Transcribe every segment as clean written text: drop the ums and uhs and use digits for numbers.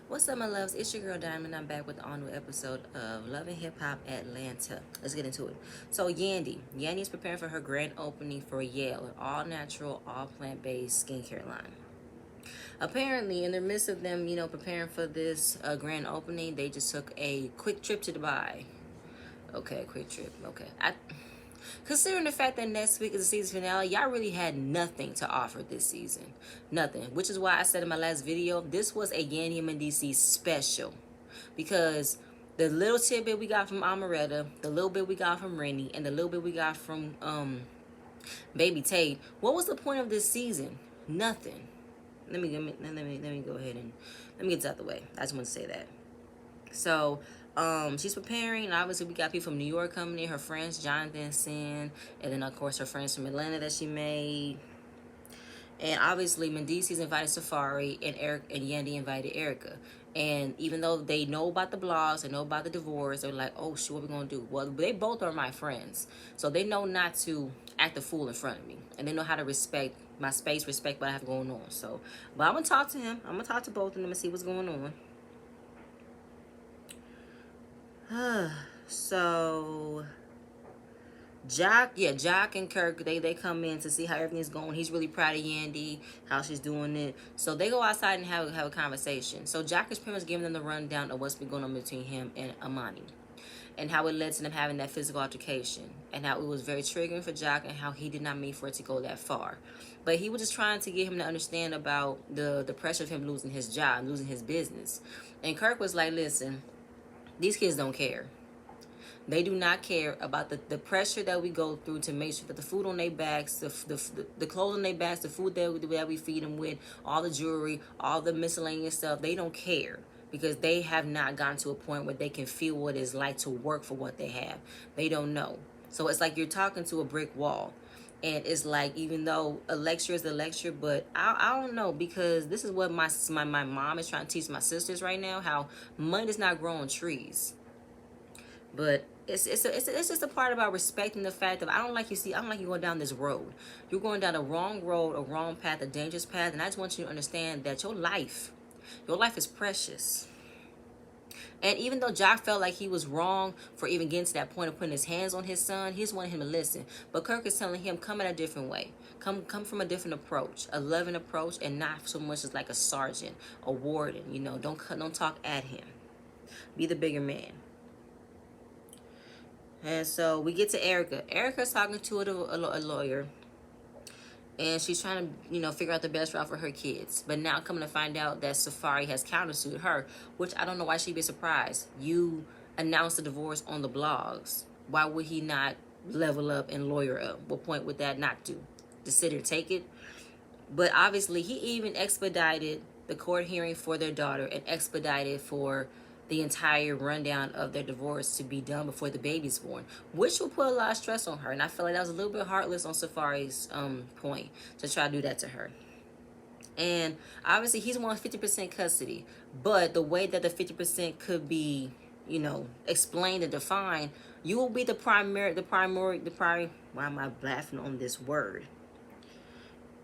What's up, my loves? It's your girl Diamond. I'm back with the all new episode of Love and Hip Hop Atlanta. Let's get into it. So, Yandy is preparing for her grand opening for Yale, an all natural, all plant based skincare line. Apparently, in the midst of them, preparing for this grand opening, they just took a quick trip to Dubai. Okay, quick trip. Okay, considering the fact that next week is the season finale, y'all really had nothing to offer this season. Nothing. Which is why I said in my last video, this was a Yandy and DC special. Because the little tidbit we got from Amaretta, the little bit we got from Rennie, and the little bit we got from Baby Tate, what was the point of this season? Nothing. Let me go ahead and let me get this out the way. I just want to say that. So, she's preparing. Obviously, we got people from New York coming in. Her friends, Jonathan, Sin, and then of course her friends from Atlanta that she made. And obviously, Mendice's invited Safari, and Eric and Yandy invited Erica. And even though they know about the blogs and know about the divorce, they're like, "Oh shit, what we gonna do?" Well, they both are my friends, so they know not to act a fool in front of me, and they know how to respect my space, respect what I have going on. So, but I'm gonna talk to him. I'm gonna talk to both of them and see what's going on. So Jock and Kirk, they come in to see how everything's going. He's really proud of Yandy, how she's doing it. So they go outside and have a conversation. So Jock is pretty much giving them the rundown of what's been going on between him and Amani, and how it led to them having that physical altercation, and how it was very triggering for Jock, and how he did not mean for it to go that far. But he was just trying to get him to understand about the pressure of him losing his job, losing his business. And Kirk was like, listen, these kids don't care. They do not care about the pressure that we go through to make sure that the food on their backs, the clothes on their backs, the food that we feed them with, all the jewelry, all the miscellaneous stuff. They don't care because they have not gotten to a point where they can feel what it's like to work for what they have. They don't know. So it's like you're talking to a brick wall. And it's like, even though a lecture is a lecture, but I don't know, because this is what my mom is trying to teach my sisters right now, how money does not grow on trees. But it's just a part about respecting the fact that I don't like you going down this road. You're going down a wrong road, a wrong path, a dangerous path, and I just want you to understand that your life is precious. And even though Jock felt like he was wrong for even getting to that point of putting his hands on his son, he just wanted him to listen. But Kirk is telling him, come in a different way. Come from a different approach, a loving approach, and not so much as like a sergeant, a warden. Don't talk at him. Be the bigger man. And so we get to Erica. Erica's talking to a lawyer, and she's trying to, figure out the best route for her kids. But now coming to find out that Safari has countersued her, which I don't know why she'd be surprised. You announced the divorce on the blogs. Why would he not level up and lawyer up? What point would that not do? Just sit and take it? But obviously, he even expedited the court hearing for their daughter and expedited for the entire rundown of their divorce to be done before the baby's born, which will put a lot of stress on her. And I feel like that was a little bit heartless on Safari's point to try to do that to her. And obviously, he's won 50% custody, but the way that the 50% could be, explained and defined, you will be the primary. Why am I laughing on this word?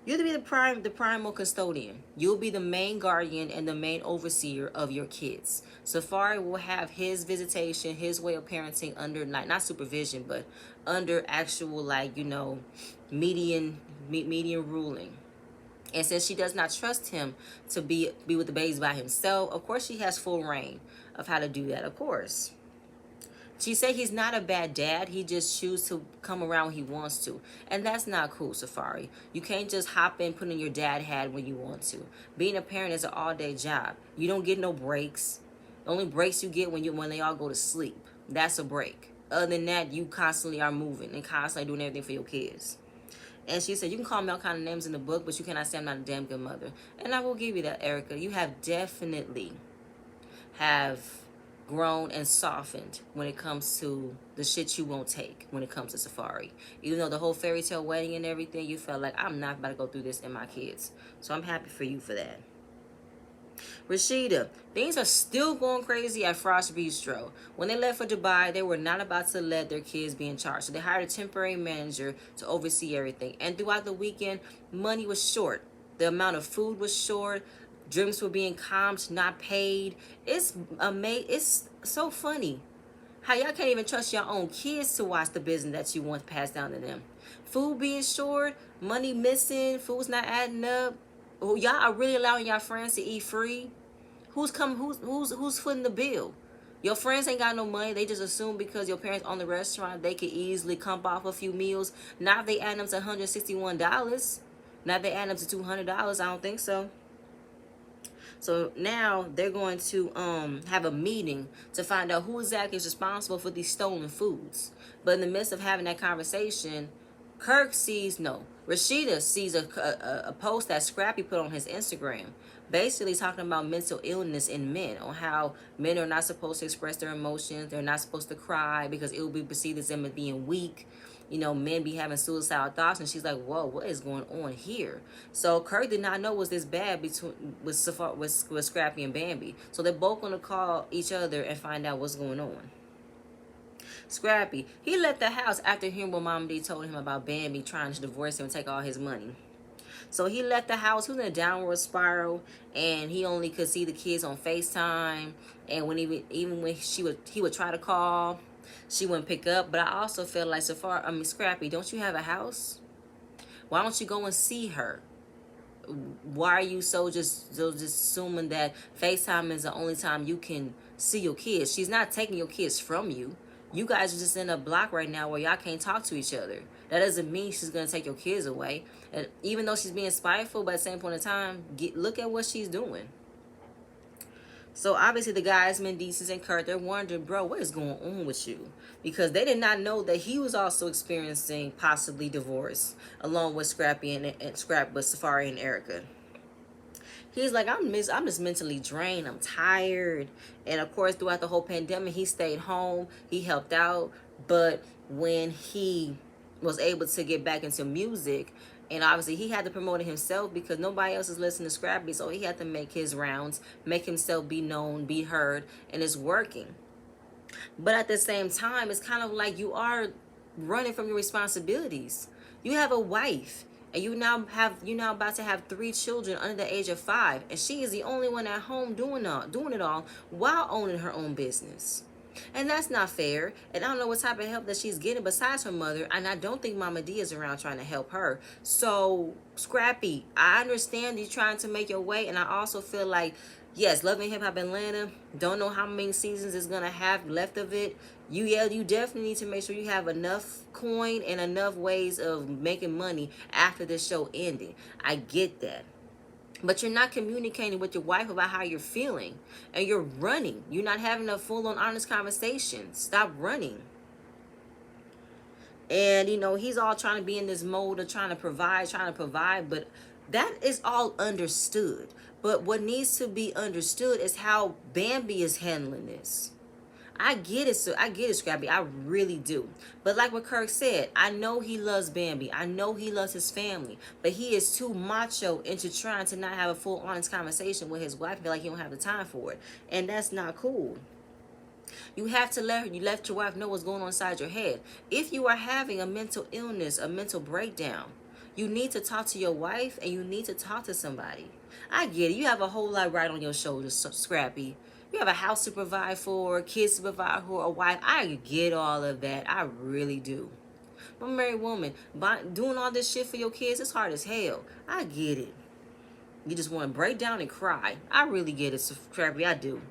You'll be the primal custodian. You'll be the main guardian and the main overseer of your kids. Safari will have his visitation, his way of parenting under not supervision, but under actual median ruling. And since she does not trust him to be with the babies by himself, of course she has full reign of how to do that. Of course. She said he's not a bad dad. He just chooses to come around when he wants to. And that's not cool, Safari. You can't just hop in, put in your dad hat when you want to. Being a parent is an all-day job. You don't get no breaks. The only breaks you get when they all go to sleep. That's a break. Other than that, you constantly are moving and constantly doing everything for your kids. And she said, you can call me all kind of names in the book, but you cannot say I'm not a damn good mother. And I will give you that, Erica. You have definitely grown and softened when it comes to the shit you won't take when it comes to Safari. Even though the whole fairy tale wedding and everything, you felt like, I'm not about to go through this in my kids. So I'm happy for you for that. Rashida, things are still going crazy at Frost Bistro. When they left for Dubai, they were not about to let their kids be in charge. So they hired a temporary manager to oversee everything. And throughout the weekend, money was short. The amount of food was short. Dreams were being comped, not paid. It's amazing. It's so funny how y'all can't even trust your own kids to watch the business that you want passed down to them. Food being short, money missing, food's not adding up. Oh, y'all are really allowing y'all friends to eat free. Who's footing the bill? Your friends ain't got no money. They just assume because your parents own the restaurant, they could easily comp off a few meals. Now if they add them to $161. Now if they add them to $200. I don't think so. So now they're going to have a meeting to find out who exactly is responsible for these stolen foods. But in the midst of having that conversation, Rashida sees a post that Scrappy put on his Instagram, basically talking about mental illness in men, on how men are not supposed to express their emotions, they're not supposed to cry because it will be perceived as them as being weak. You know, men be having suicidal thoughts, and she's like, "Whoa, what is going on here?" So Kirk did not know it was this bad with Scrappy and Bambi. So they're both gonna call each other and find out what's going on. Scrappy, he left the house after hearing what Mama D told him about Bambi trying to divorce him and take all his money. So he left the house. He was in a downward spiral, and he only could see the kids on FaceTime. And when even when he would try to call, she wouldn't pick up. But I also feel like Scrappy, don't you have a house? Why don't you go and see her? Why are you so just assuming that FaceTime is the only time you can see your kids? She's not taking your kids from you. You guys are just in a block right now where y'all can't talk to each other. That doesn't mean she's going to take your kids away. And even though she's being spiteful, but at the same point in time, look at what she's doing. So obviously the guys, Mendices and Kurt, they're wondering, bro, what is going on with you? Because they did not know that he was also experiencing possibly divorce, along with Scrappy with Safari and Erica. He's like, I'm just mentally drained. I'm tired. And of course, throughout the whole pandemic, he stayed home. He helped out. But when he was able to get back into music, and obviously he had to promote it himself because nobody else is listening to Scrappy. So he had to make his rounds, make himself be known, be heard, and it's working. But at the same time, it's kind of like you are running from your responsibilities. You have a wife, and you now about to have 3 children under the age of 5, and she is the only one at home doing it all while owning her own business. And that's not fair. And I don't know what type of help that she's getting besides her mother, and I don't think Mama D is around trying to help her. So Scrappy, I understand you trying to make your way, and I also feel like, yes, Love and Hip Hop Atlanta, don't know how many seasons it's gonna have left of it. You definitely need to make sure you have enough coin and enough ways of making money after this show ending. I get that. But you're not communicating with your wife about how you're feeling. And you're running. You're not having a full-on honest conversation. Stop running. And, he's all trying to be in this mode of trying to provide. But that is all understood. But what needs to be understood is how Bambi is handling this. I get it, Scrappy. I really do. But like what Kirk said, I know he loves Bambi. I know he loves his family. But he is too macho into trying to not have a full, honest conversation with his wife. Feel like he don't have the time for it. And that's not cool. You have to let your wife know what's going on inside your head. If you are having a mental illness, a mental breakdown, you need to talk to your wife and you need to talk to somebody. I get it. You have a whole lot right on your shoulders, Scrappy. You have a house to provide for, kids to provide for, a wife. I get all of that. I really do. I'm a married woman. Doing all this shit for your kids, it's hard as hell. I get it. You just want to break down and cry. I really get it, Scrappy. I do.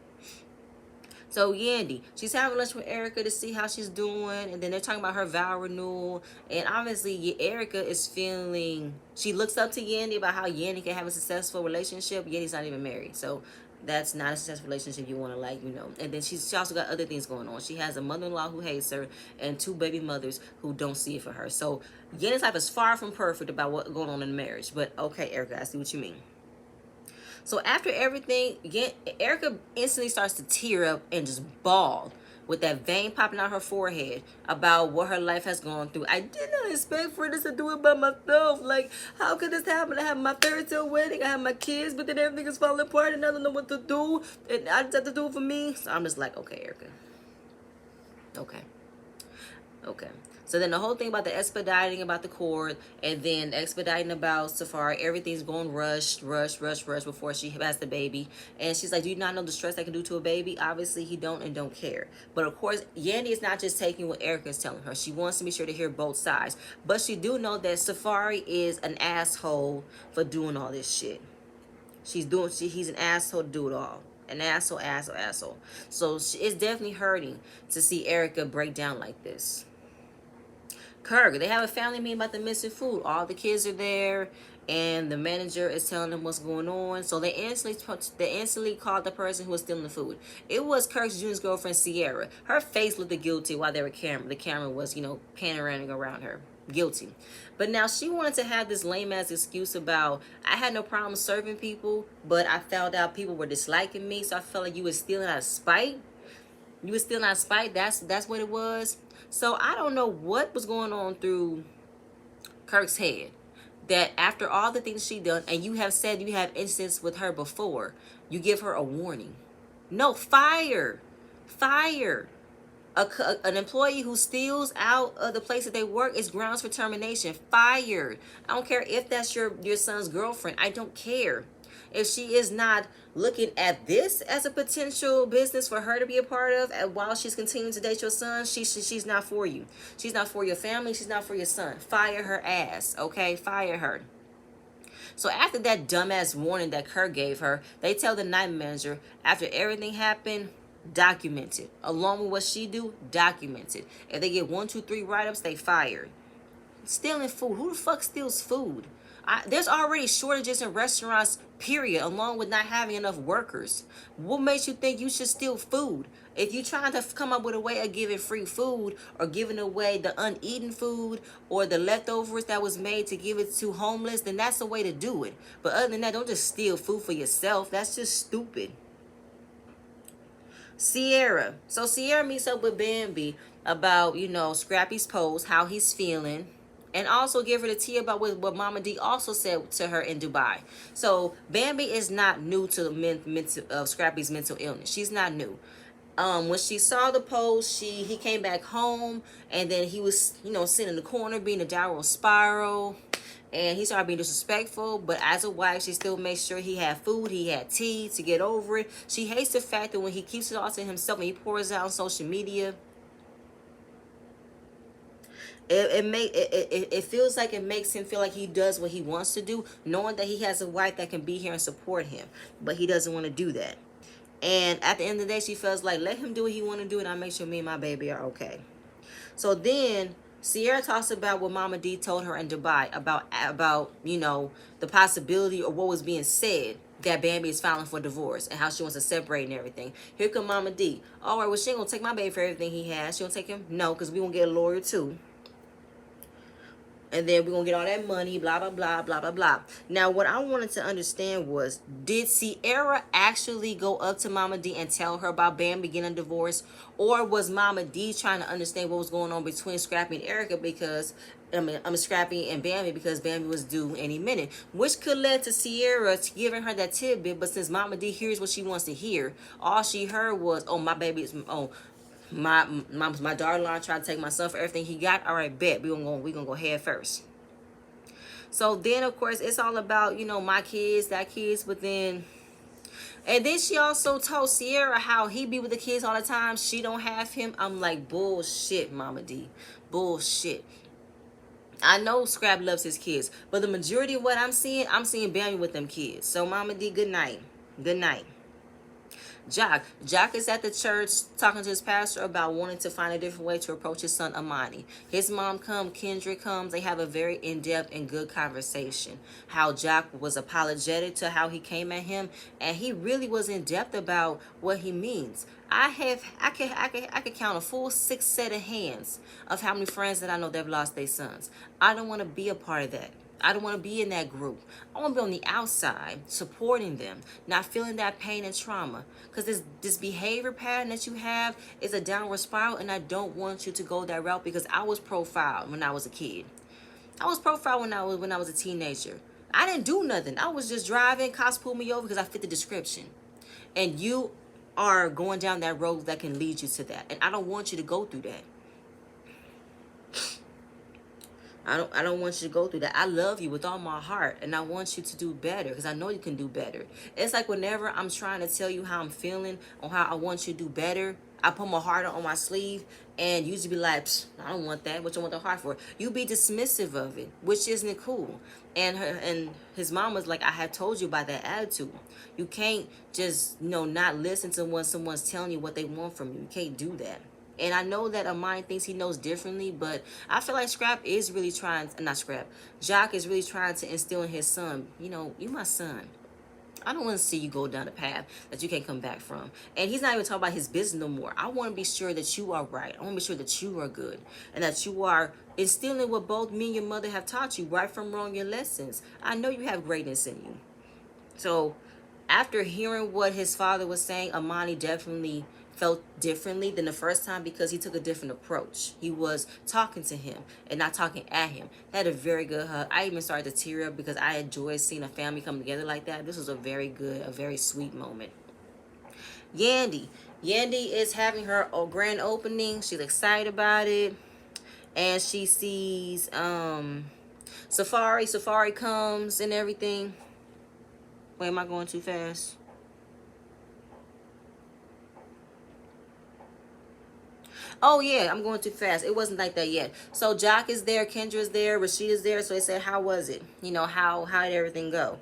So Yandy, she's having lunch with Erica to see how she's doing, and then they're talking about her vow renewal. And obviously, Erica is feeling, she looks up to Yandy about how Yandy can have a successful relationship. Yandy's not even married, so that's not a successful relationship you want to And then she also got other things going on. She has a mother-in-law who hates her and 2 baby mothers who don't see it for her. So Yandy's life is far from perfect about what's going on in the marriage. But okay, Erica, I see what you mean. So after everything, Erica instantly starts to tear up and just bawl with that vein popping out her forehead about what her life has gone through. I did not expect for this to do it by myself. Like, how could this happen? I have my fairy tale wedding, I have my kids, but then everything is falling apart and I don't know what to do. And I just have to do it for me. So I'm just like, okay, Erica. Okay. Okay. So then the whole thing about the expediting about the court, and then expediting about Safari, everything's going rush before she has the baby. And she's like, do you not know the stress that can do to a baby? Obviously he don't and don't care. But of course, Yandy is not just taking what Erica is telling her. She wants to be sure to hear both sides. But she do know that Safari is an asshole for doing all this shit. He's an asshole to do it all. An asshole. So it's definitely hurting to see Erica break down like this. Kirk, they have a family meeting about the missing food. All the kids are there, and the manager is telling them what's going on. So they instantly called the person who was stealing the food. It was Kirk Jr.'s girlfriend Sierra. Her face looked guilty while they were the camera was panoramic around her, guilty. But now she wanted to have this lame ass excuse about, I had no problem serving people, but I found out people were disliking me, so I felt like you were stealing out of spite. You were stealing out of spite. That's what it was. So I don't know what was going on through Kirk's head, that after all the things she done, and you have said you have incidents with her before, you give her a warning. No, fire. An employee who steals out of the place that they work is grounds for termination. Fired. I don't care if that's your son's girlfriend. I don't care. If she is not looking at this as a potential business for her to be a part of, and while she's continuing to date your son, she's not for you. She's not for your family. She's not for your son. Fire her ass, okay? Fire her. So after that dumbass warning that Kurt gave her, they tell the night manager, after everything happened, document it. Along with what she do, document it. If they get 1, 2, 3 write-ups, they fired. Stealing food. Who the fuck steals food? There's already shortages in restaurants, period, along with not having enough workers. What makes you think you should steal food? If you're trying to come up with a way of giving free food, or giving away the uneaten food or the leftovers that was made to give it to homeless, then that's the way to do it. But other than that, don't just steal food for yourself. That's just stupid. Sierra. So Sierra meets up with Bambi about, Scrappy's post, how he's feeling, and also give her the tea about what Mama D also said to her in Dubai. So Bambi is not new to the Scrappy's mental illness. She's not new. When she saw the post, he came back home, and then he was, sitting in the corner being a downward spiral, and he started being disrespectful. But as a wife, she still made sure he had food, he had tea to get over it. She hates the fact that when he keeps it all to himself and he pours it out on social media, it feels like it makes him feel like he does what he wants to do, knowing that he has a wife that can be here and support him, but he doesn't want to do that. And at the end of the day, she feels like, let him do what he want to do, and I'll make sure me and my baby are okay. So then Sierra talks about what Mama D told her in Dubai about the possibility or what was being said, that Bambi is filing for divorce and how she wants to separate and everything. Here come Mama D. All right, well, she ain't gonna take my baby for everything he has. She gonna take him? No, because we gonna get a lawyer too. And then we're going to get all that money, blah, blah, blah, blah, blah, blah. Now, what I wanted to understand was, did Sierra actually go up to Mama D and tell her about Bambi getting a divorce? Or was Mama D trying to understand what was going on between Scrappy and Erica because, I'm Scrappy and Bambi, because Bambi was due any minute? Which could lead to Sierra giving her that tidbit, but since Mama D hears what she wants to hear, all she heard was, oh, my baby is, my daughter-in-law trying to take my son for everything he got. All right, bet we gonna go head first. So then, of course, it's all about my kids, that kids, but then, and then she also told Sierra how he be with the kids all the time. She don't have him. I'm like, bullshit, Mama D, bullshit. I know Scrap loves his kids, but the majority of what I'm seeing Bambi with them kids. So Mama D, good night. Good night. Jock is at the church talking to his pastor about wanting to find a different way to approach his son Amani. His mom comes, Kendrick comes. They have a very in-depth and good conversation. How Jock was apologetic to how he came at him, and he really was in depth about what he means. I could count a full 6 set of hands of how many friends that I know that have lost their sons. I don't want to be a part of that. I don't want to be in that group. I want to be on the outside, supporting them, not feeling that pain and trauma. Because this behavior pattern that you have is a downward spiral, and I don't want you to go that route, because I was profiled when I was a kid. I was profiled when I was a teenager. I didn't do nothing. I was just driving, cops pulled me over because I fit the description. And you are going down that road that can lead you to that. And I don't want you to go through that. I don't want you to go through that. I love you with all my heart, and I want you to do better because I know you can do better. It's like whenever I'm trying to tell you how I'm feeling on how I want you to do better, I put my heart on my sleeve, and you just be like, I don't want that. What you want the heart for? You be dismissive of it, which isn't cool. And his mom was like, I have told you about that attitude. You can't just not listen to when someone's telling you what they want from you. You can't do that. And I know that Amani thinks he knows differently, but I feel like Scrap is really trying, not Scrap, Jock is really trying to instill in his son, you my son. I don't want to see you go down a path that you can't come back from. And he's not even talking about his business no more. I want to be sure that you are right. I want to be sure that you are good. And that you are instilling what both me and your mother have taught you, right from wrong, your lessons. I know you have greatness in you. So after hearing what his father was saying, Amani definitely felt differently than the first time because he took a different approach. He was talking to him and not talking at him. They had a very good hug. I even started to tear up because I enjoy seeing a family come together like that. This was a very good, a very sweet moment. Yandy. Yandy is having her grand opening. She's excited about it. And she sees Safari. Safari comes and everything. Wait, am I going too fast? Oh yeah, I'm going too fast. It wasn't like that yet. So Jock is there, Kendra's there, Rashida's there. So they said, how was it? How did everything go?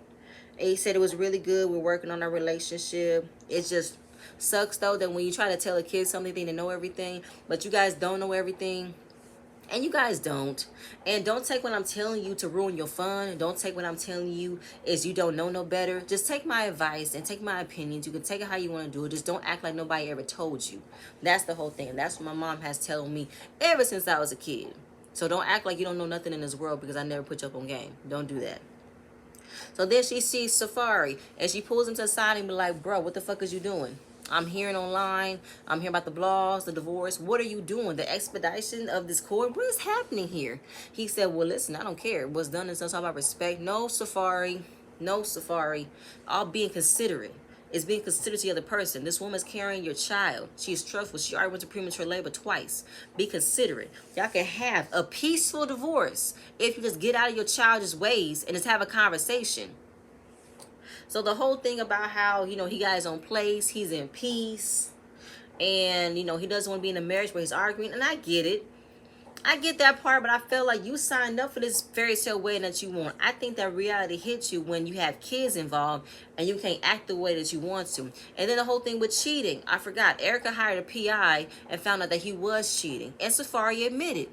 And he said it was really good. We're working on our relationship. It just sucks though that when you try to tell a kid something, they know everything, but you guys don't know everything. And you guys don't. And don't take what I'm telling you to ruin your fun. Don't take what I'm telling you is you don't know no better. Just take my advice and take my opinions. You can take it how you want to do it. Just don't act like nobody ever told you. That's the whole thing. That's what my mom has told me ever since I was a kid. So don't act like you don't know nothing in this world because I never put you up on game. Don't do that. So then she sees Safari and she pulls him to the side and be like, bro, what the fuck is you doing? I'm hearing online. I'm hearing about the blogs, the divorce. What are you doing? The expedition of this court? What is happening here? He said, well, listen, I don't care. What's done is done. It's all about respect. No, Safari. No, Safari. All being considerate. Is being considerate to the other person. This woman's carrying your child. She is trustful. She already went to premature labor twice. Be considerate. Y'all can have a peaceful divorce if you just get out of your childish ways and just have a conversation. So the whole thing about how, he got his own place, he's in peace, and, he doesn't want to be in a marriage where he's arguing, and I get it. I get that part, but I feel like you signed up for this fairy tale wedding that you want. I think that reality hits you when you have kids involved and you can't act the way that you want to. And then the whole thing with cheating. I forgot. Erica hired a PI and found out that he was cheating. And Safari admitted.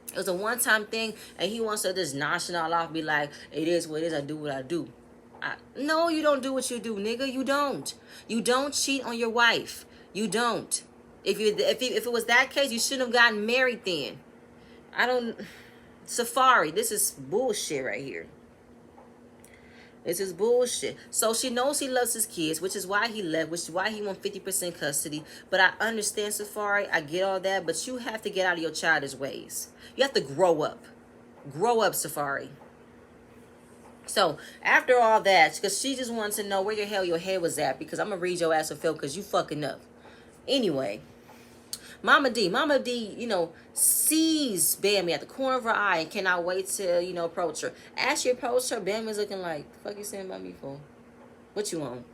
It was a one-time thing, and he wants to just nonchalant off, be like, it is what it is, I do what I do. No, you don't do what you do, nigga. You don't. You don't cheat on your wife. You don't. If it was that case, you shouldn't have gotten married then. I don't. Safari, this is bullshit right here. This is bullshit. So she knows he loves his kids, which is why he left, which is why he wants 50% custody. But I understand, Safari. I get all that. But you have to get out of your childish ways. You have to grow up. Grow up, Safari. So after all that, because she just wanted to know where the hell your head was at, because I'm going to read your ass a film because you fucking up. Anyway. Mama D, sees Bambi at the corner of her eye and cannot wait to, approach her. As she approached her, Bambi's looking like, the fuck you saying about me for? What you want?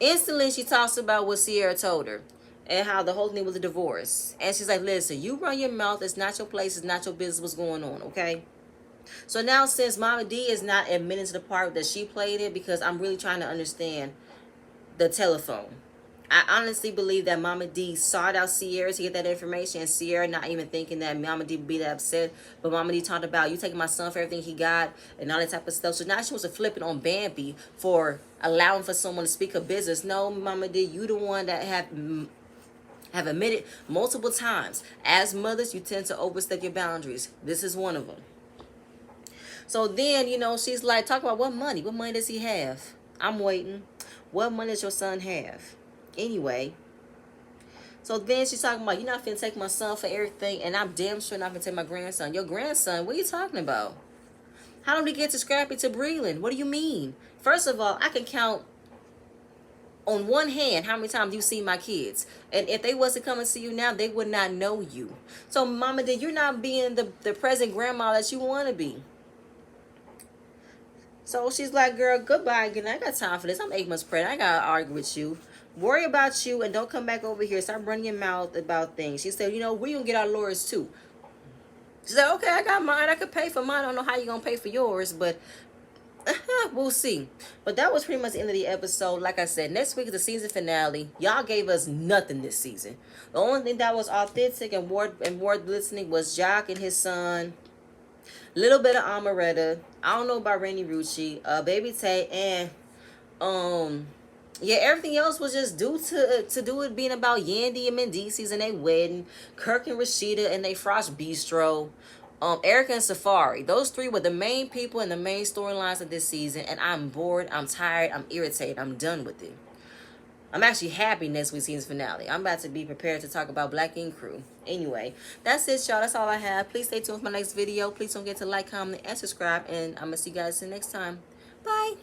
Instantly, she talks about what Sierra told her and how the whole thing was a divorce. And she's like, listen, you run your mouth. It's not your place. It's not your business what's going on, okay? So now, since Mama D is not admitting to the part that she played it, because I'm really trying to understand the telephone. I honestly believe that Mama D sought out Sierra to get that information, and Sierra not even thinking that Mama D would be that upset. But Mama D talked about, you taking my son for everything he got and all that type of stuff. So now she was flipping on Bambi for allowing for someone to speak her business. No, Mama D, you the one that have admitted multiple times. As mothers, you tend to overstep your boundaries. This is one of them. So then, she's like, talking about what money? What money does he have? I'm waiting. What money does your son have? Anyway, so then she's talking about, you're not finna take my son for everything, and I'm damn sure not finna take my grandson. Your grandson? What are you talking about? How did he get to Scrappy to Breland? What do you mean? First of all, I can count on one hand, how many times you see my kids? And if they wasn't coming to see you now, they would not know you. So, Mama, then you're not being the present grandma that you want to be. So she's like, girl, goodbye again. I got time for this. I'm 8 months pregnant. I gotta argue with you. Worry about you and don't come back over here. Stop running your mouth about things. She said, you know, we're gonna get our lawyers too. She said, okay, I got mine. I could pay for mine. I don't know how you're gonna pay for yours, but we'll see. But that was pretty much the end of the episode. Like I said, next week is the season finale. Y'all gave us nothing this season. The only thing that was authentic and worth listening was Jock and his son. Little bit of Amaretta. I don't know about Randy Rucci, Baby Tay, and yeah, everything else was just due to do it being about Yandy and Mendices and they wedding, Kirk and Rashida and they Frost Bistro, Erica and Safari. Those three were the main people and the main storylines of this season, and I'm bored, I'm tired, I'm irritated, I'm done with it. I'm actually happy next week's season finale. I'm about to be prepared to talk about Black Ink Crew. Anyway, that's it, y'all. That's all I have. Please stay tuned for my next video. Please don't forget to like, comment, and subscribe. And I'm going to see you guys next time. Bye.